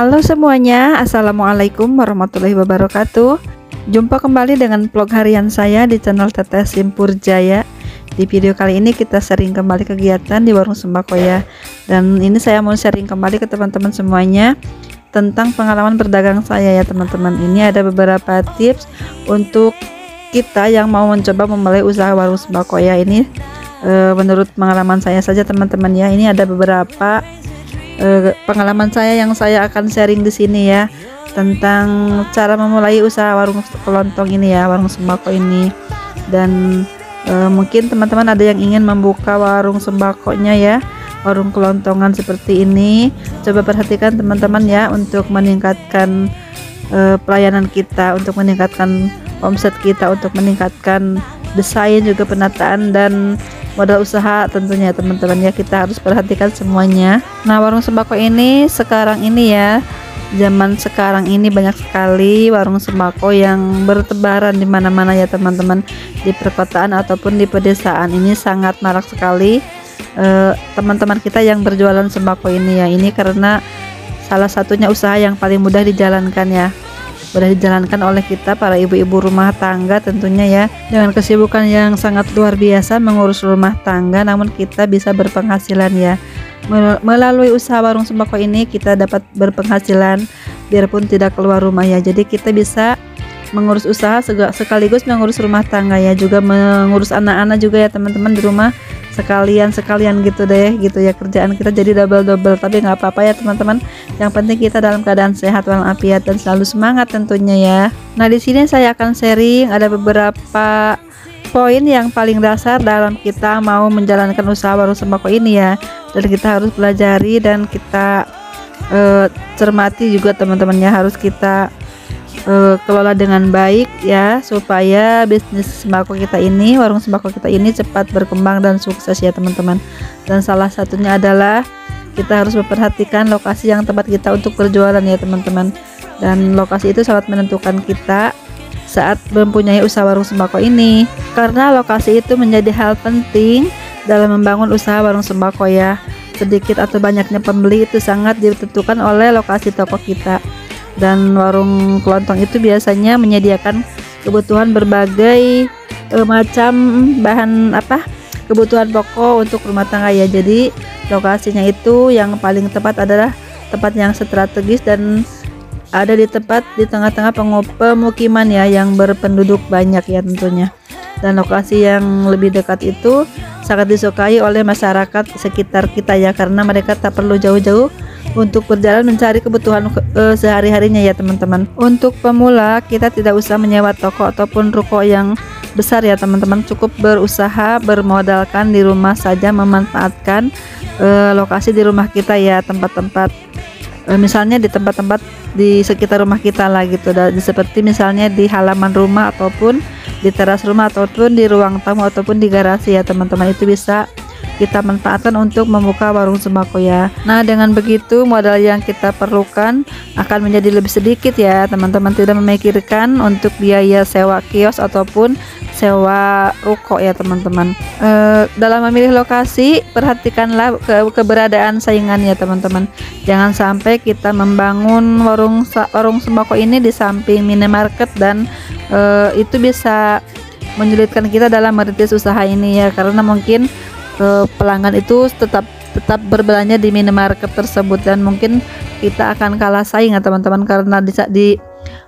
Halo semuanya, Assalamualaikum warahmatullahi wabarakatuh. Jumpa kembali dengan vlog harian saya di channel Teteh Simpur Jaya. Di video kali ini kita sharing kembali kegiatan di warung sembako ya. Dan ini saya mau sharing kembali ke teman-teman semuanya tentang pengalaman berdagang saya ya teman-teman. Ini ada beberapa tips untuk kita yang mau mencoba memulai usaha warung sembako ya. Ini menurut pengalaman saya saja teman-teman ya. Ini ada beberapa pengalaman saya yang saya akan sharing di sini ya, tentang cara memulai usaha warung kelontong ini ya, warung sembako ini. Dan mungkin teman-teman ada yang ingin membuka warung sembakonya ya, warung kelontongan seperti ini. Coba perhatikan teman-teman ya, untuk meningkatkan pelayanan kita, untuk meningkatkan omset kita, untuk meningkatkan desain juga penataan dan modal usaha tentunya teman-teman ya. Kita harus perhatikan semuanya. Nah, warung sembako ini sekarang ini ya, zaman sekarang ini banyak sekali warung sembako yang bertebaran di mana-mana ya teman-teman. Di perkotaan ataupun di pedesaan ini sangat marak sekali teman-teman kita yang berjualan sembako ini ya. Ini karena salah satunya usaha yang paling mudah dijalankan ya, mudah dijalankan oleh kita para ibu-ibu rumah tangga tentunya ya. Dengan kesibukan yang sangat luar biasa mengurus rumah tangga, namun kita bisa berpenghasilan ya. Melalui usaha warung sembako ini kita dapat berpenghasilan biarpun tidak keluar rumah ya. Jadi kita bisa mengurus usaha sekaligus mengurus rumah tangga ya, juga mengurus anak-anak juga ya teman-teman di rumah, sekalian gitu deh gitu ya, kerjaan kita jadi double. Tapi nggak apa-apa ya teman-teman, yang penting kita dalam keadaan sehat walafiat dan selalu semangat tentunya ya. Nah, di sini saya akan sharing ada beberapa poin yang paling dasar dalam kita mau menjalankan usaha warung sembako ini ya, dan kita harus pelajari dan kita cermati juga teman-teman ya, harus kita kelola dengan baik ya, supaya bisnis sembako kita ini, warung sembako kita ini cepat berkembang dan sukses ya teman-teman. Dan salah satunya adalah kita harus memperhatikan lokasi yang tepat kita untuk berjualan ya teman-teman. Dan lokasi itu sangat menentukan kita saat mempunyai usaha warung sembako ini, karena lokasi itu menjadi hal penting dalam membangun usaha warung sembako ya. Sedikit atau banyaknya pembeli itu sangat ditentukan oleh lokasi toko kita. Dan warung kelontong itu biasanya menyediakan kebutuhan berbagai macam bahan kebutuhan pokok untuk rumah tangga ya. Jadi lokasinya itu yang paling tepat adalah tempat yang strategis dan ada di tengah-tengah pemukiman ya, yang berpenduduk banyak ya tentunya. Dan lokasi yang lebih dekat itu sangat disukai oleh masyarakat sekitar kita ya, karena mereka tak perlu jauh-jauh untuk berjalan mencari kebutuhan sehari-harinya ya teman-teman. Untuk pemula kita tidak usah menyewa toko ataupun ruko yang besar ya teman-teman, cukup berusaha bermodalkan di rumah saja, memanfaatkan lokasi di rumah kita ya, tempat-tempat misalnya di tempat-tempat di sekitar rumah kita lah gitu, seperti misalnya di halaman rumah ataupun di teras rumah ataupun di ruang tamu ataupun di garasi ya teman-teman. Itu bisa kita manfaatkan untuk membuka warung sembako ya. Nah, dengan begitu modal yang kita perlukan akan menjadi lebih sedikit ya teman-teman, tidak memikirkan untuk biaya sewa kios ataupun sewa ruko ya teman-teman. Dalam memilih lokasi perhatikanlah keberadaan saingan ya teman-teman. Jangan sampai kita membangun warung sembako ini di samping minimarket dan itu bisa menyulitkan kita dalam merintis usaha ini ya, karena mungkin pelanggan itu tetap berbelanja di minimarket tersebut, dan mungkin kita akan kalah saing ya teman-teman, karena di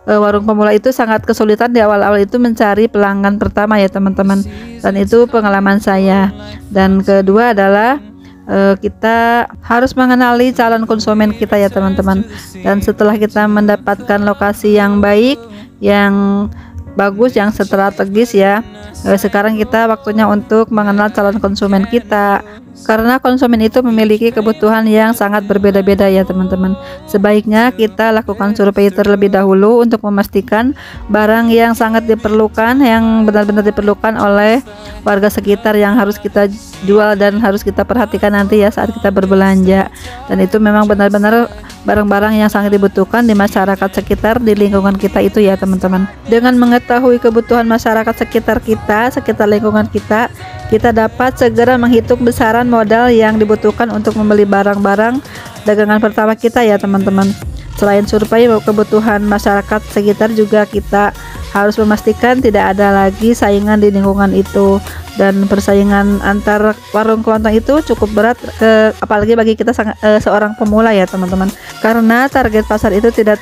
warung pemula itu sangat kesulitan di awal-awal itu mencari pelanggan pertama ya teman-teman. Dan itu pengalaman saya. Dan kedua adalah kita harus mengenali calon konsumen kita ya teman-teman. Dan setelah kita mendapatkan lokasi yang baik, yang bagus, yang strategis ya, sekarang kita waktunya untuk mengenal calon konsumen kita, karena konsumen itu memiliki kebutuhan yang sangat berbeda-beda ya teman-teman. Sebaiknya kita lakukan survei terlebih dahulu untuk memastikan barang yang sangat diperlukan, yang benar-benar diperlukan oleh warga sekitar, yang harus kita jual dan harus kita perhatikan nanti ya saat kita berbelanja. Dan itu memang benar-benar barang-barang yang sangat dibutuhkan di masyarakat sekitar, di lingkungan kita itu ya teman-teman. Dengan mengetahui kebutuhan masyarakat sekitar kita, sekitar lingkungan kita, kita dapat segera menghitung besaran modal yang dibutuhkan untuk membeli barang-barang dagangan pertama kita ya teman-teman. Selain survei kebutuhan masyarakat sekitar, juga kita harus memastikan tidak ada lagi saingan di lingkungan itu, dan persaingan antar warung kelontong itu cukup berat, apalagi bagi kita seorang pemula ya teman-teman, karena target pasar itu tidak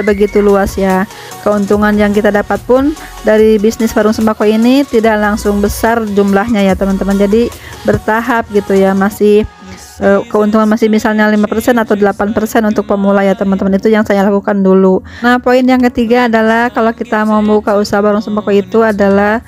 begitu luas ya. Keuntungan yang kita dapat pun dari bisnis warung sembako ini tidak langsung besar jumlahnya ya teman-teman, jadi bertahap gitu ya, masih keuntungan masih misalnya 5% atau 8% untuk pemula ya teman-teman. Itu yang saya lakukan dulu. Nah, poin yang ketiga adalah kalau kita mau membuka usaha warung sembako itu adalah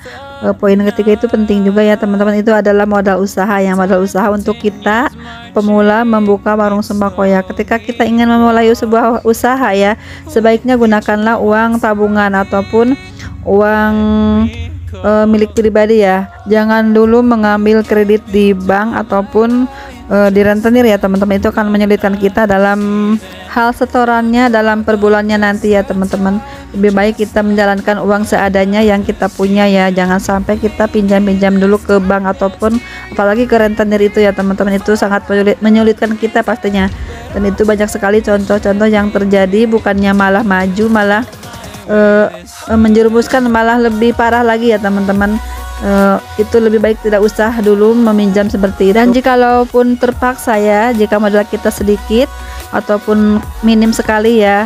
poin ketiga itu penting juga ya teman-teman, itu adalah modal usaha ya. Modal usaha untuk kita pemula membuka warung sembako ya. Ketika kita ingin memulai sebuah usaha ya, sebaiknya gunakanlah uang tabungan ataupun uang milik pribadi ya. Jangan dulu mengambil kredit di bank ataupun di rentenir ya teman-teman. Itu akan menyulitkan kita dalam hal setorannya dalam per bulannya nanti ya teman-teman. Lebih baik kita menjalankan uang seadanya yang kita punya ya. Jangan sampai kita pinjam-pinjam dulu ke bank ataupun apalagi ke rentenir itu ya teman-teman. Itu sangat menyulitkan kita pastinya. Dan itu banyak sekali contoh-contoh yang terjadi, bukannya malah maju, malah menjerumuskan, malah lebih parah lagi ya teman-teman. Itu lebih baik tidak usah dulu meminjam seperti itu. Dan jikalaupun terpaksa ya, jika modal kita sedikit ataupun minim sekali ya,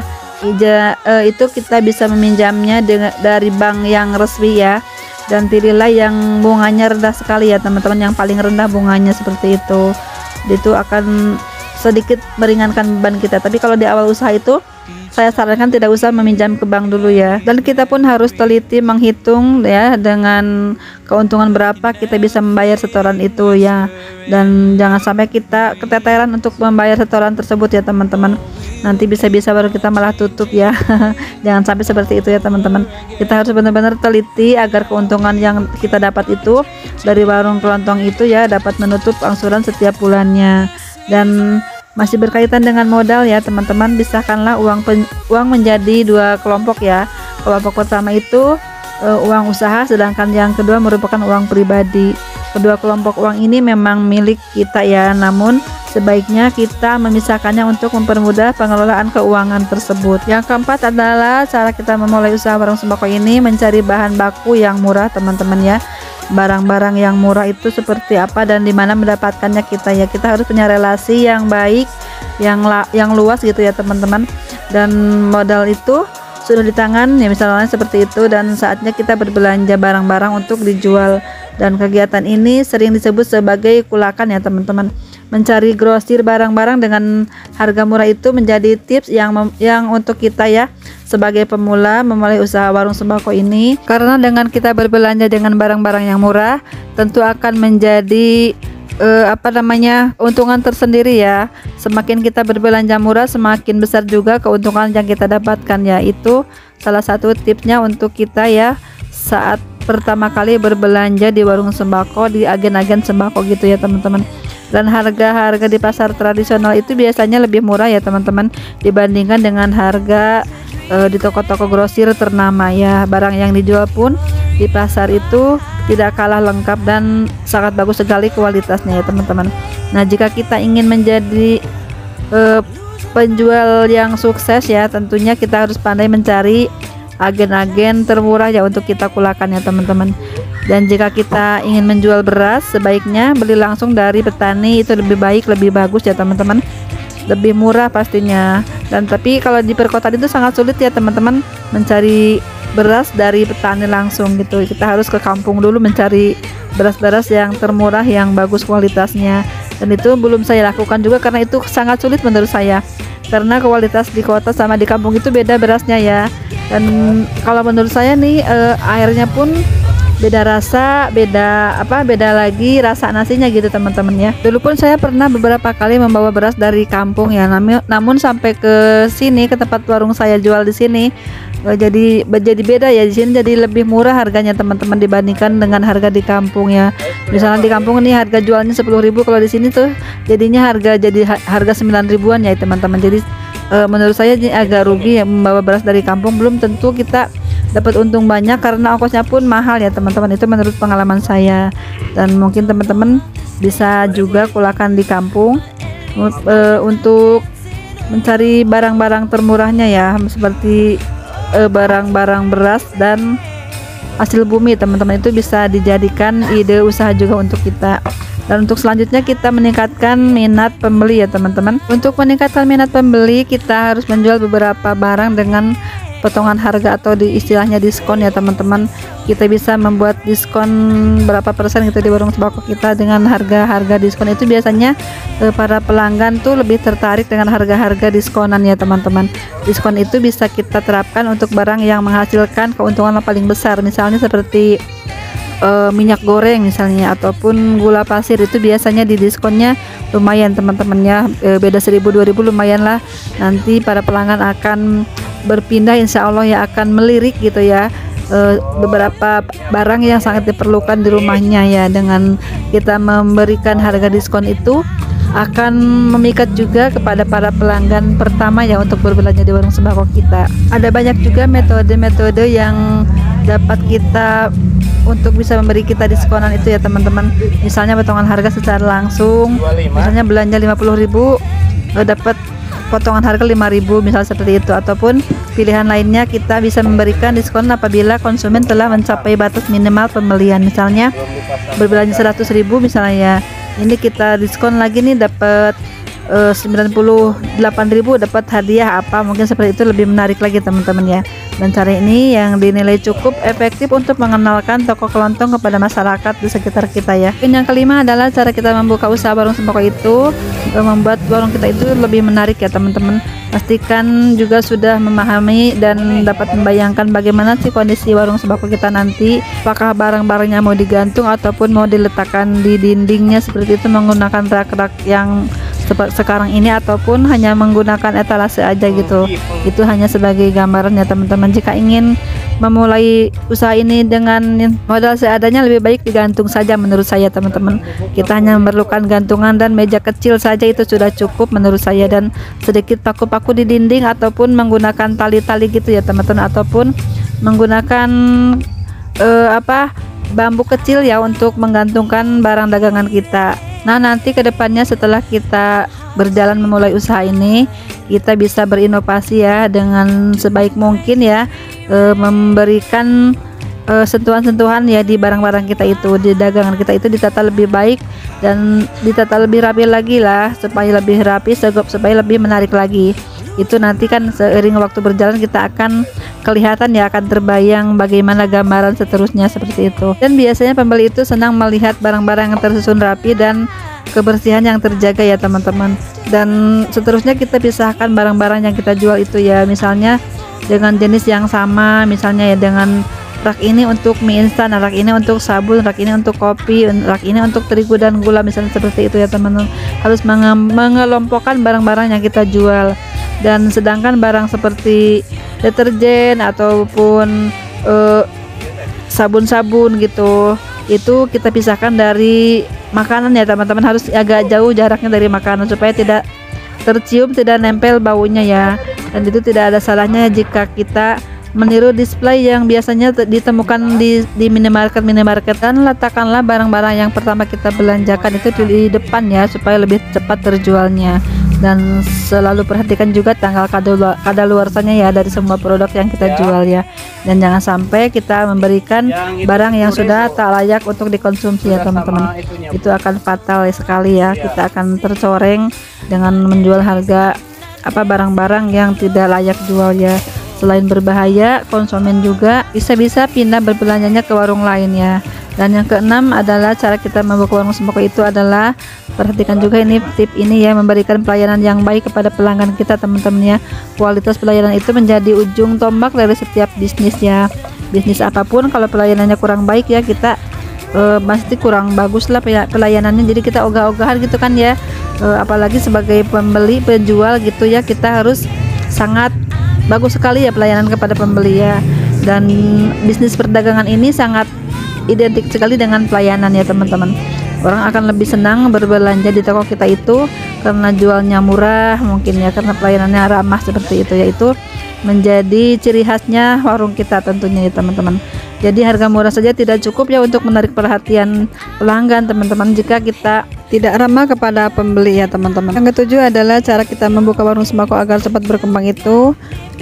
itu kita bisa meminjamnya dari bank yang resmi ya. Dan pilihlah yang bunganya rendah sekali ya teman-teman, yang paling rendah bunganya seperti itu. Itu akan sedikit meringankan beban kita. Tapi kalau di awal usaha itu saya sarankan tidak usah meminjam ke bank dulu ya. Dan kita pun harus teliti menghitung ya, dengan keuntungan berapa kita bisa membayar setoran itu ya. Dan jangan sampai kita keteteran untuk membayar setoran tersebut ya teman-teman. Nanti bisa-bisa baru kita malah tutup ya. Jangan sampai seperti itu ya teman-teman. Kita harus benar-benar teliti agar keuntungan yang kita dapat itu dari warung kelontong itu ya dapat menutup angsuran setiap bulannya. Dan masih berkaitan dengan modal ya teman-teman, pisahkanlah uang menjadi dua kelompok ya. Kelompok pertama itu uang usaha, sedangkan yang kedua merupakan uang pribadi. Kedua kelompok uang ini memang milik kita ya, namun sebaiknya kita memisahkannya untuk mempermudah pengelolaan keuangan tersebut. Yang keempat adalah cara kita memulai usaha warung sembako ini, mencari bahan baku yang murah teman-teman ya. Barang-barang yang murah itu seperti apa dan di mana mendapatkannya kita ya. Kita harus punya relasi yang baik, yang luas gitu ya teman-teman. Dan modal itu sudah di tangan ya, misalnya seperti itu, dan saatnya kita berbelanja barang-barang untuk dijual. Dan kegiatan ini sering disebut sebagai kulakan ya teman-teman. Mencari grosir barang-barang dengan harga murah itu menjadi tips yang untuk kita ya sebagai pemula memulai usaha warung sembako ini, karena dengan kita berbelanja dengan barang-barang yang murah tentu akan menjadi keuntungan tersendiri ya. Semakin kita berbelanja murah, semakin besar juga keuntungan yang kita dapatkan ya. Itu salah satu tipsnya untuk kita ya saat pertama kali berbelanja di warung sembako, di agen-agen sembako gitu ya teman-teman. Dan harga-harga di pasar tradisional itu biasanya lebih murah ya teman-teman dibandingkan dengan harga di toko-toko grosir ternama ya. Barang yang dijual pun di pasar itu tidak kalah lengkap dan sangat bagus sekali kualitasnya ya teman-teman. Nah, jika kita ingin menjadi penjual yang sukses ya, tentunya kita harus pandai mencari agen-agen termurah ya untuk kita kulakan ya teman-teman. Dan jika kita ingin menjual beras, sebaiknya beli langsung dari petani, itu lebih baik, lebih bagus ya teman-teman, lebih murah pastinya. Dan tapi kalau di perkotaan itu sangat sulit ya teman-teman mencari beras dari petani langsung gitu. Kita harus ke kampung dulu mencari beras-beras yang termurah, yang bagus kualitasnya. Dan itu belum saya lakukan juga karena itu sangat sulit menurut saya, karena kualitas di kota sama di kampung itu beda berasnya ya. Dan kalau menurut saya nih airnya pun beda rasa, beda lagi rasa nasinya gitu teman-teman ya. Dulu pun saya pernah beberapa kali membawa beras dari kampung ya, namun sampai ke sini, ke tempat warung saya jual di sini, jadi beda ya. Di sini jadi lebih murah harganya teman-teman dibandingkan dengan harga di kampung ya. Misalnya di kampung nih harga jualnya 10.000, kalau di sini tuh jadinya harga 9 ribuan ya teman-teman. Jadi menurut saya ini agak rugi ya membawa beras dari kampung. Belum tentu kita dapat untung banyak karena ongkosnya pun mahal ya teman-teman. Itu menurut pengalaman saya. Dan mungkin teman-teman bisa juga kulakan di kampung untuk mencari barang-barang termurahnya ya, seperti barang-barang beras dan hasil bumi teman-teman. Itu bisa dijadikan ide usaha juga untuk kita. Dan untuk selanjutnya kita meningkatkan minat pembeli ya teman-teman. Untuk meningkatkan minat pembeli kita harus menjual beberapa barang dengan potongan harga atau istilahnya diskon ya teman-teman. Kita bisa membuat diskon berapa persen gitu di warung sembako kita dengan harga-harga diskon. Itu biasanya para pelanggan tuh lebih tertarik dengan harga-harga diskonan ya teman-teman. Diskon itu bisa kita terapkan untuk barang yang menghasilkan keuntungan paling besar, misalnya seperti minyak goreng misalnya, ataupun gula pasir. Itu biasanya di diskonnya lumayan teman-teman ya, beda 1000-2000 lumayan lah. Nanti para pelanggan akan berpindah, insya Allah ya, akan melirik gitu ya beberapa barang yang sangat diperlukan di rumahnya ya. Dengan kita memberikan harga diskon itu akan memikat juga kepada para pelanggan pertama ya untuk berbelanja di warung sembako kita. Ada banyak juga metode-metode yang dapat kita untuk bisa memberi kita diskonan itu ya teman-teman. Misalnya potongan harga secara langsung, misalnya belanja 50.000 dapat potongan harga 5.000 misal seperti itu. Ataupun pilihan lainnya, kita bisa memberikan diskon apabila konsumen telah mencapai batas minimal pembelian. Misalnya berbelanja 100.000 misalnya ya, ini kita diskon lagi nih, dapat 98.000 dapat hadiah apa, mungkin seperti itu, lebih menarik lagi teman-teman ya. Dan cara ini yang dinilai cukup efektif untuk mengenalkan toko kelontong kepada masyarakat di sekitar kita ya. Dan yang kelima adalah cara kita membuka usaha warung sembako itu membuat warung kita itu lebih menarik ya teman-teman. Pastikan juga sudah memahami dan dapat membayangkan bagaimana sih kondisi warung sembako kita nanti. Apakah barang-barangnya mau digantung ataupun mau diletakkan di dindingnya seperti itu menggunakan rak-rak yang seperti sekarang ini, ataupun hanya menggunakan etalase aja gitu. Itu hanya sebagai gambaran ya teman-teman. Jika ingin memulai usaha ini dengan modal seadanya, lebih baik digantung saja menurut saya teman-teman. Kita hanya memerlukan gantungan dan meja kecil saja, itu sudah cukup menurut saya, dan sedikit paku-paku di dinding ataupun menggunakan tali-tali gitu ya teman-teman, ataupun menggunakan bambu kecil ya untuk menggantungkan barang dagangan kita. Nah, nanti kedepannya setelah kita berjalan memulai usaha ini, kita bisa berinovasi ya dengan sebaik mungkin ya, memberikan sentuhan-sentuhan ya di barang-barang kita itu, di dagangan kita itu ditata lebih baik dan ditata lebih rapi lagi lah, supaya lebih rapi, supaya lebih menarik lagi. Itu nanti kan seiring waktu berjalan kita akan kelihatan ya, akan terbayang bagaimana gambaran seterusnya seperti itu. Dan biasanya pembeli itu senang melihat barang-barang yang tersusun rapi dan kebersihan yang terjaga ya teman-teman. Dan seterusnya kita pisahkan barang-barang yang kita jual itu ya, misalnya dengan jenis yang sama, misalnya ya dengan rak ini untuk mie instan, rak ini untuk sabun, rak ini untuk kopi, rak ini untuk terigu dan gula, misalnya seperti itu ya teman-teman. Harus mengelompokkan barang-barang yang kita jual. Dan sedangkan barang seperti deterjen ataupun sabun-sabun gitu, itu kita pisahkan dari makanan ya teman-teman. Harus agak jauh jaraknya dari makanan supaya tidak tercium, tidak nempel baunya ya. Dan itu tidak ada salahnya jika kita meniru display yang biasanya ditemukan di minimarket, dan letakkanlah barang-barang yang pertama kita belanjakan itu di depan ya, supaya lebih cepat terjualnya. Dan selalu perhatikan juga tanggal kadaluarsanya ya dari semua produk yang kita jual ya. Dan jangan sampai kita memberikan barang yang sudah tak layak untuk dikonsumsi ya teman-teman. Itu akan fatal sekali ya. Kita akan tercoreng dengan menjual harga barang-barang yang tidak layak jual ya. Selain berbahaya, konsumen juga bisa-bisa pindah berbelanjanya ke warung lain ya. Dan yang keenam adalah cara kita membuka warung sembako itu adalah, perhatikan juga ini tip ini ya, memberikan pelayanan yang baik kepada pelanggan kita teman-teman ya. Kualitas pelayanan itu menjadi ujung tombak dari setiap bisnis ya. Bisnis apapun kalau pelayanannya kurang baik ya, kita pasti kurang bagus lah pelayanannya. Jadi kita ogah-ogahan gitu kan ya, apalagi sebagai pembeli penjual gitu ya, kita harus sangat bagus sekali ya pelayanan kepada pembeli ya. Dan bisnis perdagangan ini sangat identik sekali dengan pelayanan ya teman-teman. Orang akan lebih senang berbelanja di toko kita itu karena jualnya murah mungkin ya, karena pelayanannya ramah seperti itu, yaitu menjadi ciri khasnya warung kita tentunya ya teman-teman. Jadi harga murah saja tidak cukup ya untuk menarik perhatian pelanggan teman-teman. Jika kita tidak ramah kepada pembeli ya teman-teman. Yang ketujuh adalah cara kita membuka warung sembako agar cepat berkembang itu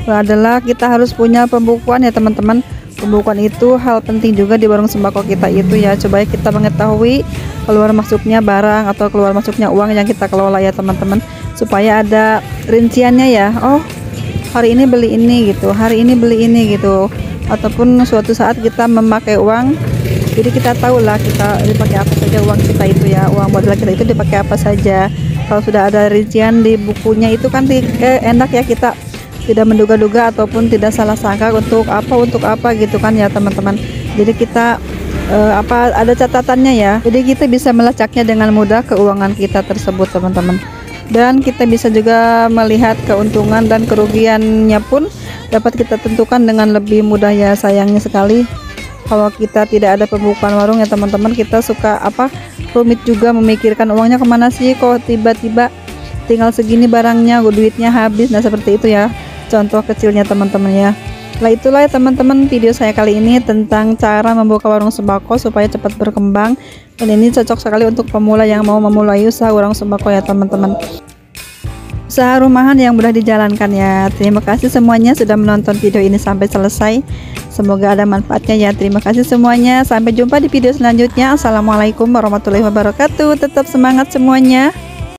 adalah kita harus punya pembukuan ya teman-teman. Pembukuan itu hal penting juga di warung sembako kita itu ya, supaya kita mengetahui keluar masuknya barang atau keluar masuknya uang yang kita kelola ya teman-teman, supaya ada rinciannya ya. Oh, hari ini beli ini gitu, hari ini beli ini gitu, ataupun suatu saat kita memakai uang, jadi kita tahu lah kita dipakai apa saja uang kita itu ya, uang modal kita itu dipakai apa saja. Kalau sudah ada rincian di bukunya itu kan enak ya, kita tidak menduga-duga ataupun tidak salah sangka untuk apa gitu kan ya teman-teman. Jadi kita ada catatannya ya, jadi kita bisa melacaknya dengan mudah keuangan kita tersebut teman-teman. Dan kita bisa juga melihat keuntungan dan kerugiannya pun dapat kita tentukan dengan lebih mudah ya. Sayangnya sekali kalau kita tidak ada pembukaan warung ya teman-teman, kita suka rumit juga memikirkan uangnya kemana sih, kok tiba-tiba tinggal segini barangnya, duitnya habis. Nah seperti itu ya contoh kecilnya teman-teman ya. Nah itulah ya teman-teman video saya kali ini tentang cara membuka warung sembako supaya cepat berkembang, dan ini cocok sekali untuk pemula yang mau memulai usaha warung sembako ya teman-teman. Usaha rumahan yang mudah dijalankan ya. Terima kasih semuanya sudah menonton video ini sampai selesai, semoga ada manfaatnya ya. Terima kasih semuanya, sampai jumpa di video selanjutnya. Assalamualaikum warahmatullahi wabarakatuh. Tetap semangat semuanya.